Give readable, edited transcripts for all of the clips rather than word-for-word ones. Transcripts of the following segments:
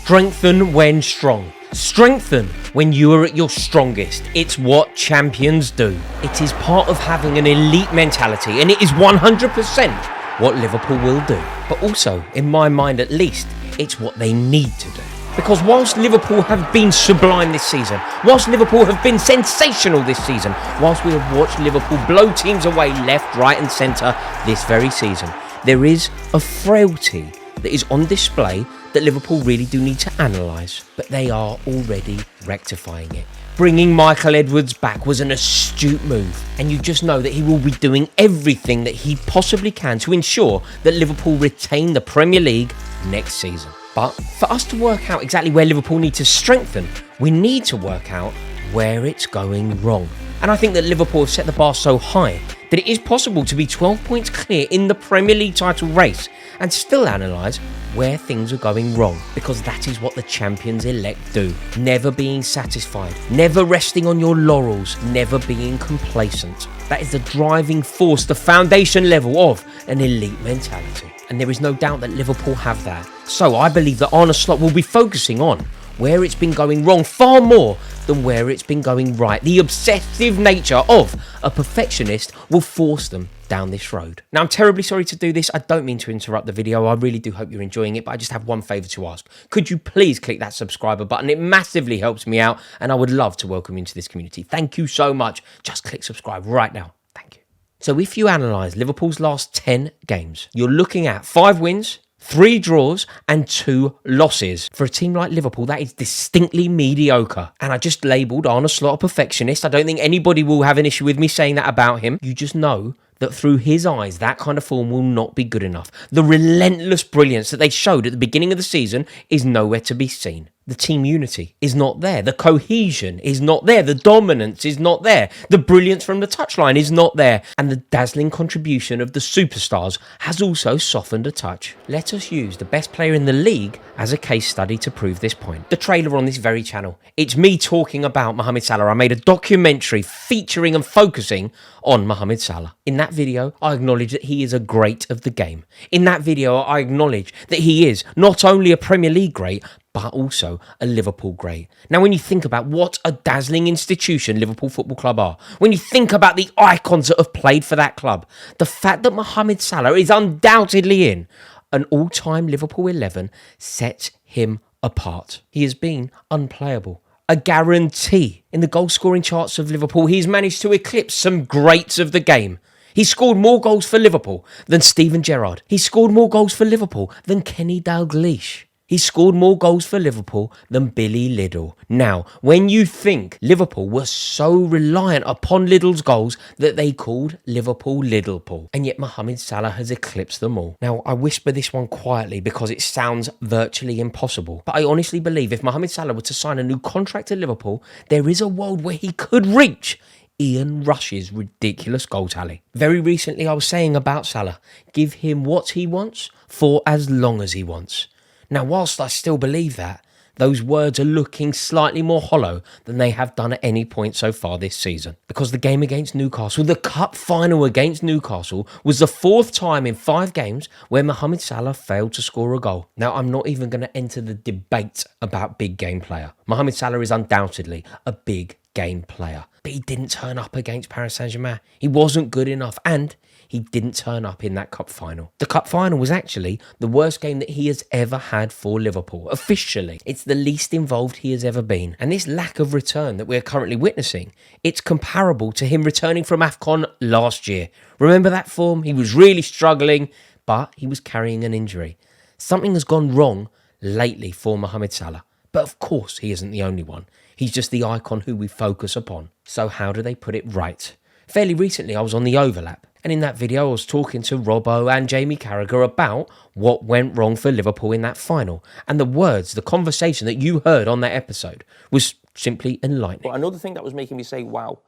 Strengthen when strong. Strengthen when you are at your strongest. It's what champions do. It is part of having an elite mentality, and it is 100% what Liverpool will do. But also, in my mind at least, it's what they need to do. Because whilst Liverpool have been sublime this season, whilst Liverpool have been sensational this season, whilst we have watched Liverpool blow teams away left, right and centre this very season, there is a frailty that is on display that Liverpool really do need to analyse, but they are already rectifying it. Bringing Michael Edwards back was an astute move, and you just know that he will be doing everything that he possibly can to ensure that Liverpool retain the Premier League next season. But for us to work out exactly where Liverpool need to strengthen, we need to work out where it's going wrong. And I think that Liverpool have set the bar so high that it is possible to be 12 points clear in the Premier League title race and still analyse where things are going wrong, because that is what the champions-elect do. Never being satisfied, never resting on your laurels, never being complacent. That is the driving force, the foundation level of an elite mentality. And there is no doubt that Liverpool have that. So I believe that Arne Slot will be focusing on where it's been going wrong far more than where it's been going right. The obsessive nature of a perfectionist will force them down this road. Now, I'm terribly sorry to do this. I don't mean to interrupt the video. I really do hope you're enjoying it, but I just have one favour to ask. Could you please click that subscriber button? It massively helps me out, and I would love to welcome you into this community. Thank you so much. Just click subscribe right now. Thank you. So if you analyse Liverpool's last 10 games, you're looking at 5 wins, 3 draws and 2 losses. For a team like Liverpool, that is distinctly mediocre. And I just labelled Arne Slot a perfectionist. I don't think anybody will have an issue with me saying that about him. You just know that through his eyes, that kind of form will not be good enough. The relentless brilliance that they showed at the beginning of the season is nowhere to be seen. The team unity is not there. The cohesion is not there. The dominance is not there. The brilliance from the touchline is not there. And the dazzling contribution of the superstars has also softened a touch. Let us use the best player in the league as a case study to prove this point. The trailer on this very channel. It's me talking about Mohamed Salah. I made a documentary featuring and focusing on Mohamed Salah. In that video, I acknowledge that he is a great of the game. In that video, I acknowledge that he is not only a Premier League great, but also a Liverpool great. Now, when you think about what a dazzling institution Liverpool Football Club are, when you think about the icons that have played for that club, the fact that Mohamed Salah is undoubtedly in an all-time Liverpool 11 sets him apart. He has been unplayable. A guarantee. In the goal-scoring charts of Liverpool, he's managed to eclipse some greats of the game. He scored more goals for Liverpool than Steven Gerrard. He scored more goals for Liverpool than Kenny Dalglish. He scored more goals for Liverpool than Billy Liddell. Now, when you think Liverpool were so reliant upon Liddell's goals that they called Liverpool Liddlepool, and yet Mohamed Salah has eclipsed them all. Now, I whisper this one quietly because it sounds virtually impossible, but I honestly believe if Mohamed Salah were to sign a new contract at Liverpool, there is a world where he could reach Ian Rush's ridiculous goal tally. Very recently, I was saying about Salah, give him what he wants for as long as he wants. Now, whilst I still believe that, those words are looking slightly more hollow than they have done at any point so far this season. Because the game against Newcastle, the cup final against Newcastle, was the 4th time in 5 games where Mohamed Salah failed to score a goal. Now, I'm not even going to enter the debate about big game player. Mohamed Salah is undoubtedly a big game player. But he didn't turn up against Paris Saint-Germain. He wasn't good enough, and he didn't turn up in that cup final. The cup final was actually the worst game that he has ever had for Liverpool. Officially, it's the least involved he has ever been. And this lack of return that we're currently witnessing, it's comparable to him returning from AFCON last year. Remember that form? He was really struggling, but he was carrying an injury. Something has gone wrong lately for Mohamed Salah. But of course, he isn't the only one. He's just the icon who we focus upon. So how do they put it right? Fairly recently, I was on the overlap. And in that video, I was talking to Robbo and Jamie Carragher about what went wrong for Liverpool in that final. And the words, the conversation that you heard on that episode was simply enlightening. But another thing that was making me say, wow,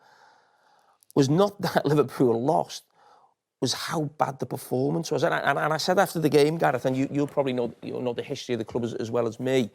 was not that Liverpool lost, was how bad the performance was. And I said after the game, Gareth, and you'll probably know the history of the club as well as me.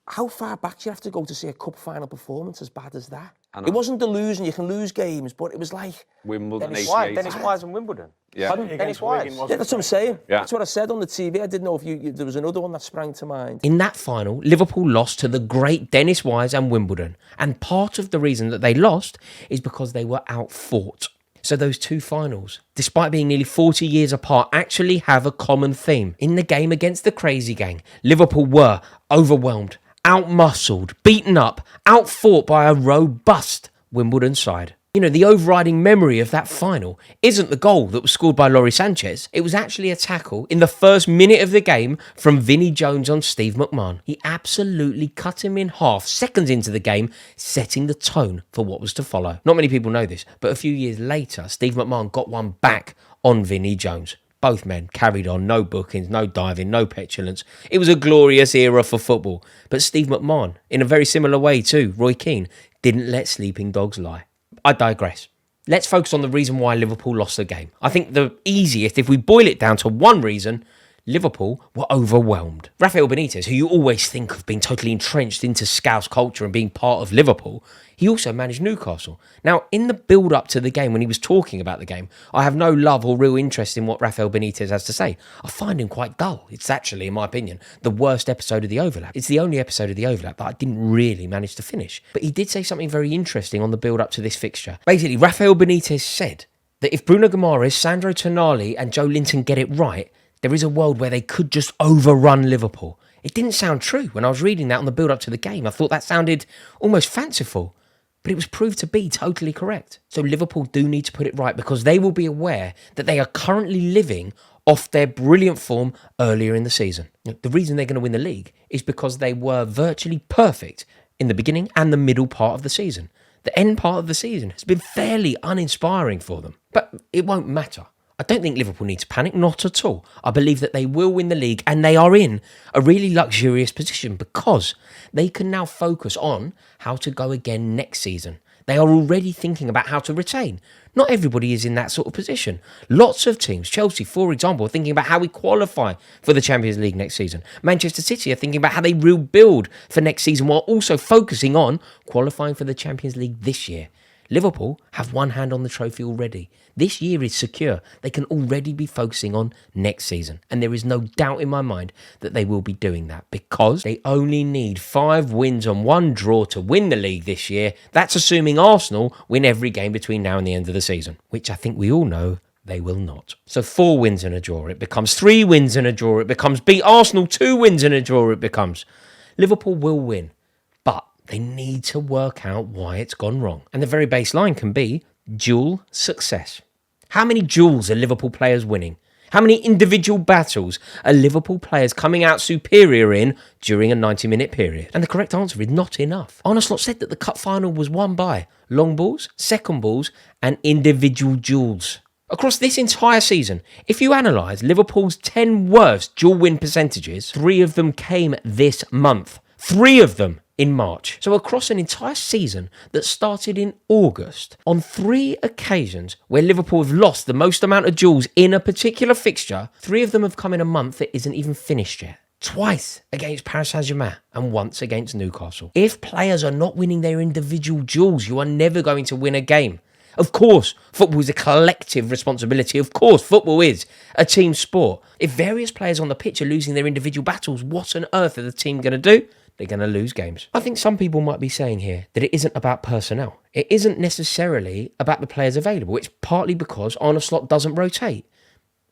How far back do you have to go to see a cup final performance as bad as that? It wasn't delusion, you can lose games, but it was like... Wimbledon, Dennis Wise and Wimbledon. Yeah. Pardon? Dennis Wigan, Wise. wasn't Yeah, that's what I'm saying. Yeah. That's what I said on the TV. I didn't know if there was another one that sprang to mind. In that final, Liverpool lost to the great Dennis Wise and Wimbledon. And part of the reason that they lost is because they were outfought. So those two finals, despite being nearly 40 years apart, actually have a common theme. In the game against the Crazy Gang, Liverpool were overwhelmed, outmuscled, beaten up, outfought by a robust Wimbledon side. You know, the overriding memory of that final isn't the goal that was scored by Laurie Sanchez. It was actually a tackle in the first minute of the game from Vinnie Jones on Steve McMahon. He absolutely cut him in half seconds into the game, setting the tone for what was to follow. Not many people know this, but a few years later, Steve McMahon got one back on Vinnie Jones. Both men carried on, no bookings, no diving, no petulance. It was a glorious era for football. But Steve McMahon, in a very similar way too, Roy Keane, didn't let sleeping dogs lie. I digress. Let's focus on the reason why Liverpool lost the game. I think the easiest, if we boil it down to one reason, Liverpool were overwhelmed. Rafael Benitez, who you always think of being totally entrenched into Scouse culture and being part of Liverpool, he also managed Newcastle. Now, in the build-up to the game, when he was talking about the game, I have no love or real interest in what Rafael Benitez has to say. I find him quite dull. It's actually, in my opinion, the worst episode of The Overlap. It's the only episode of The Overlap that I didn't really manage to finish. But he did say something very interesting on the build-up to this fixture. Basically, Rafael Benitez said that if Bruno Guimaraes, Sandro Tonali and Joe Linton get it right, there is a world where they could just overrun Liverpool. It didn't sound true when I was reading that on the build-up to the game. I thought that sounded almost fanciful, but it was proved to be totally correct. So Liverpool do need to put it right because they will be aware that they are currently living off their brilliant form earlier in the season. The reason they're going to win the league is because they were virtually perfect in the beginning and the middle part of the season. The end part of the season has been fairly uninspiring for them, but it won't matter. I don't think Liverpool need to panic, not at all. I believe that they will win the league and they are in a really luxurious position because they can now focus on how to go again next season. They are already thinking about how to retain. Not everybody is in that sort of position. Lots of teams, Chelsea, for example, are thinking about how we qualify for the Champions League next season. Manchester City are thinking about how they rebuild for next season while also focusing on qualifying for the Champions League this year. Liverpool have one hand on the trophy already. This year is secure. They can already be focusing on next season. And there is no doubt in my mind that they will be doing that because they only need 5 wins and 1 draw to win the league this year. That's assuming Arsenal win every game between now and the end of the season, which I think we all know they will not. So 4 wins and a draw. It becomes 3 wins and a draw. It becomes beat Arsenal 2 wins and a draw. It becomes Liverpool will win. But they need to work out why it's gone wrong. And the very baseline can be dual success. How many duels are Liverpool players winning? How many individual battles are Liverpool players coming out superior in during a 90-minute period? And the correct answer is not enough. Arne Slot said that the cup final was won by long balls, second balls, and individual duels. Across this entire season, if you analyse Liverpool's 10 worst dual win percentages, 3 of them came this month. 3 of them in March. So across an entire season that started in August, on 3 occasions where Liverpool have lost the most amount of duels in a particular fixture, 3 of them have come in a month that isn't even finished yet. Twice against Paris Saint-Germain and once against Newcastle. If players are not winning their individual duels, you are never going to win a game. Of course, football is a collective responsibility. Of course, football is a team sport. If various players on the pitch are losing their individual battles, what on earth are the team going to do? They're going to lose games. I think some people might be saying here that it isn't about personnel. It isn't necessarily about the players available. It's partly because Arne Slot doesn't rotate.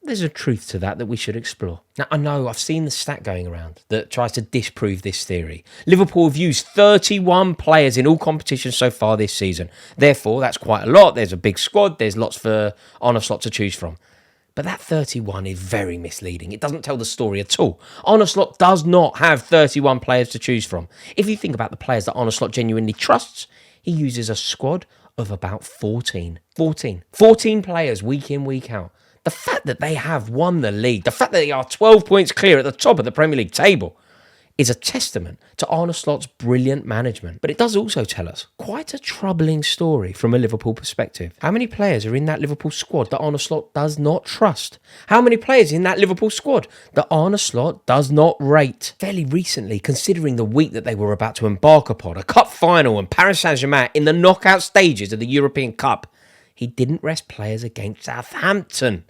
There's a truth to that we should explore. Now, I know I've seen the stat going around that tries to disprove this theory. Liverpool have used 31 players in all competitions so far this season. Therefore, that's quite a lot. There's a big squad. There's lots for Arne Slot to choose from. But that 31 is very misleading. It doesn't tell the story at all. Arne Slot does not have 31 players to choose from. If you think about the players that Arne Slot genuinely trusts, he uses a squad of about 14. 14 players week in, week out. The fact that they have won the league, the fact that they are 12 points clear at the top of the Premier League table, is a testament to Arne Slot's brilliant management. But it does also tell us quite a troubling story from a Liverpool perspective. How many players are in that Liverpool squad that Arne Slot does not trust? How many players in that Liverpool squad that Arne Slot does not rate? Fairly recently, considering the week that they were about to embark upon, a cup final and Paris Saint-Germain in the knockout stages of the European Cup, he didn't rest players against Southampton.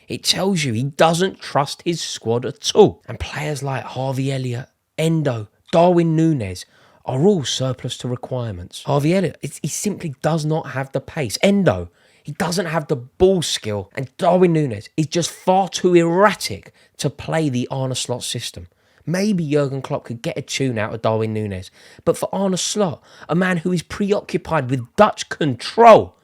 It tells you he doesn't trust his squad at all. And players like Harvey Elliott, Endo, Darwin Núñez are all surplus to requirements. Harvey Elliott, he simply does not have the pace. Endo, he doesn't have the ball skill. And Darwin Núñez is just far too erratic to play the Arne Slot system. Maybe Jurgen Klopp could get a tune out of Darwin Núñez. But for Arne Slot, a man who is preoccupied with Dutch control,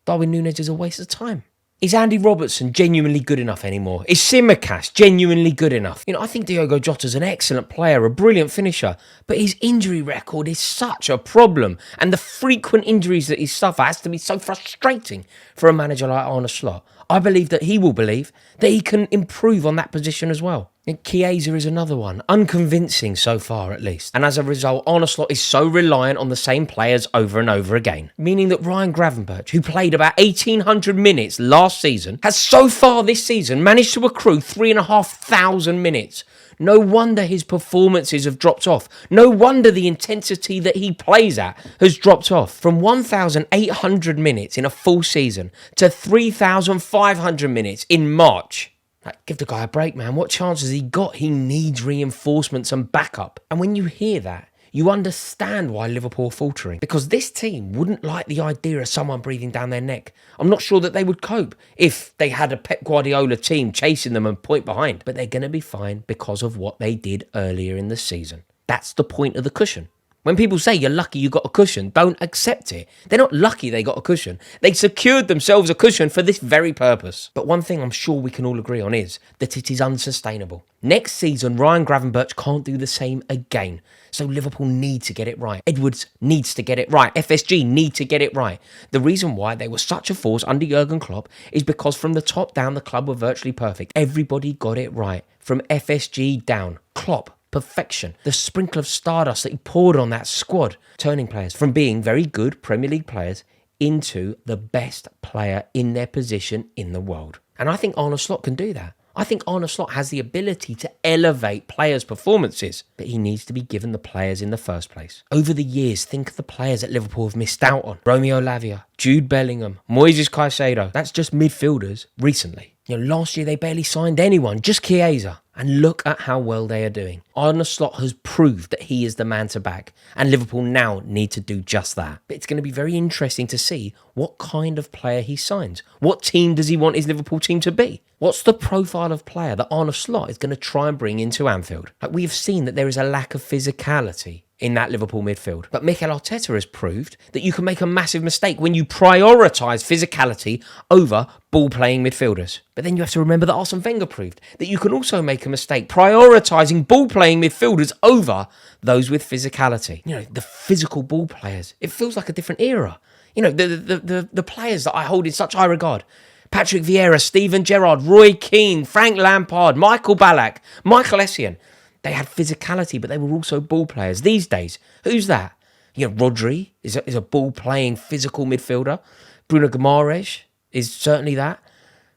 Darwin Núñez is a waste of time. Is Andy Robertson genuinely good enough anymore? Is Tsimikas genuinely good enough? I think Diogo Jota's an excellent player, a brilliant finisher, but his injury record is such a problem, and the frequent injuries that he suffers has to be so frustrating for a manager like Arne Slot. I believe that he will believe that he can improve on that position as well. And Chiesa is another one, unconvincing so far at least. And as a result, Arne Slot is so reliant on the same players over and over again. Meaning that Ryan Gravenberch, who played about 1,800 minutes last season, has so far this season managed to accrue 3,500 minutes. No wonder his performances have dropped off. No wonder the intensity that he plays at has dropped off. From 1,800 minutes in a full season to 3,500 minutes in March. Give the guy a break, man. What chance has he got? He needs reinforcements and backup. And when you hear that, you understand why Liverpool are faltering. Because this team wouldn't like the idea of someone breathing down their neck. I'm not sure that they would cope if they had a Pep Guardiola team chasing them and point behind. But they're going to be fine because of what they did earlier in the season. That's the point of the cushion. When people say you're lucky you got a cushion, don't accept it. They're not lucky they got a cushion. They secured themselves a cushion for this very purpose. But one thing I'm sure we can all agree on is that it is unsustainable. Next season, Ryan Gravenberch can't do the same again. So Liverpool need to get it right. Edwards needs to get it right. FSG need to get it right. The reason why they were such a force under Jurgen Klopp is because from the top down, the club were virtually perfect. Everybody got it right. From FSG down. Klopp. Perfection. The sprinkle of stardust that he poured on that squad, turning players from being very good Premier League players into the best player in their position in the world. And I think Arne Slot can do that. I think Arne Slot has the ability to elevate players' performances, but he needs to be given the players in the first place. Over the years, think of the players that Liverpool have missed out on. Romeo Lavia, Jude Bellingham, Moises Caicedo. That's just midfielders recently. Last year they barely signed anyone, just Chiesa. And look at how well they are doing. Arne Slot has proved that he is the man to back, and Liverpool now need to do just that. But it's going to be very interesting to see what kind of player he signs. What team does he want his Liverpool team to be? What's the profile of player that Arne Slot is going to try and bring into Anfield? We have seen that there is a lack of physicality in that Liverpool midfield. But Mikel Arteta has proved that you can make a massive mistake when you prioritise physicality over ball-playing midfielders. But then you have to remember that Arsene Wenger proved that you can also make a mistake prioritising ball-playing midfielders over those with physicality. The physical ball players. It feels like a different era. The players that I hold in such high regard. Patrick Vieira, Steven Gerrard, Roy Keane, Frank Lampard, Michael Ballack, Michael Essien. They had physicality, but they were also ball players. These days, who's that? Rodri is a ball-playing physical midfielder. Bruno Guimaraes is certainly that.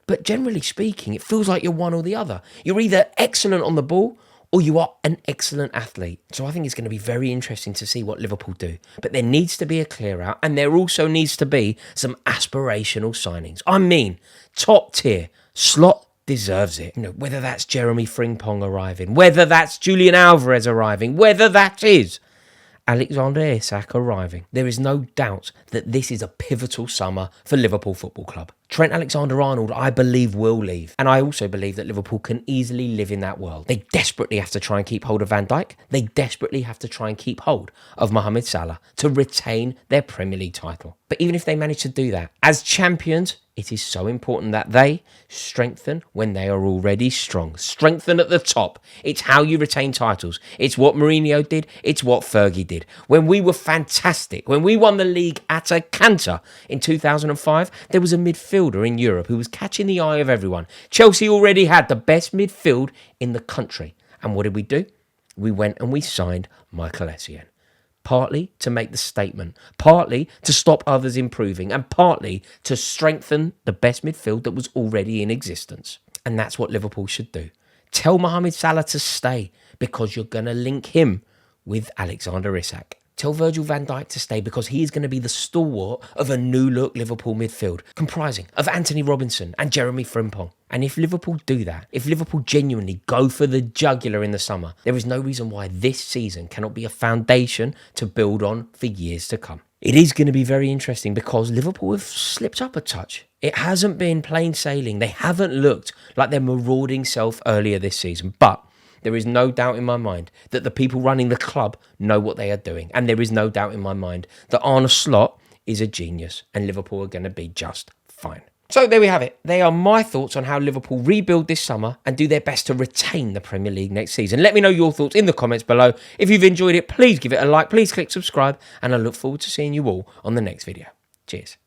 But generally speaking, it feels like you're one or the other. You're either excellent on the ball or you are an excellent athlete. So I think it's going to be very interesting to see what Liverpool do. But there needs to be a clear out, and there also needs to be some aspirational signings. I mean, top tier. Slot deserves it. Whether that's Jeremy Frimpong arriving, whether that's Julian Alvarez arriving, whether that is Alexander-Arnold arriving. There is no doubt that this is a pivotal summer for Liverpool Football Club. Trent Alexander-Arnold, I believe, will leave. And I also believe that Liverpool can easily live in that world. They desperately have to try and keep hold of Van Dijk. They desperately have to try and keep hold of Mohamed Salah to retain their Premier League title. But even if they manage to do that, as champions, it is so important that they strengthen when they are already strong. Strengthen at the top. It's how you retain titles. It's what Mourinho did. It's what Fergie did. When we were fantastic, when we won the league at a canter in 2005, there was a midfielder in Europe who was catching the eye of everyone. Chelsea already had the best midfield in the country. And what did we do? We went and we signed Michael Essien. Partly to make the statement, partly to stop others improving, and partly to strengthen the best midfield that was already in existence. And that's what Liverpool should do. Tell Mohamed Salah to stay because you're going to link him with Alexander-Isak. Tell Virgil van Dijk to stay because he is going to be the stalwart of a new-look Liverpool midfield, comprising of Anthony Robinson and Jeremy Frimpong. And if Liverpool do that, if Liverpool genuinely go for the jugular in the summer, there is no reason why this season cannot be a foundation to build on for years to come. It is going to be very interesting because Liverpool have slipped up a touch. It hasn't been plain sailing. They haven't looked like their marauding self earlier this season. But there is no doubt in my mind that the people running the club know what they are doing. And there is no doubt in my mind that Arne Slot is a genius and Liverpool are going to be just fine. So there we have it. They are my thoughts on how Liverpool rebuild this summer and do their best to retain the Premier League next season. Let me know your thoughts in the comments below. If you've enjoyed it, please give it a like, please click subscribe, and I look forward to seeing you all on the next video. Cheers.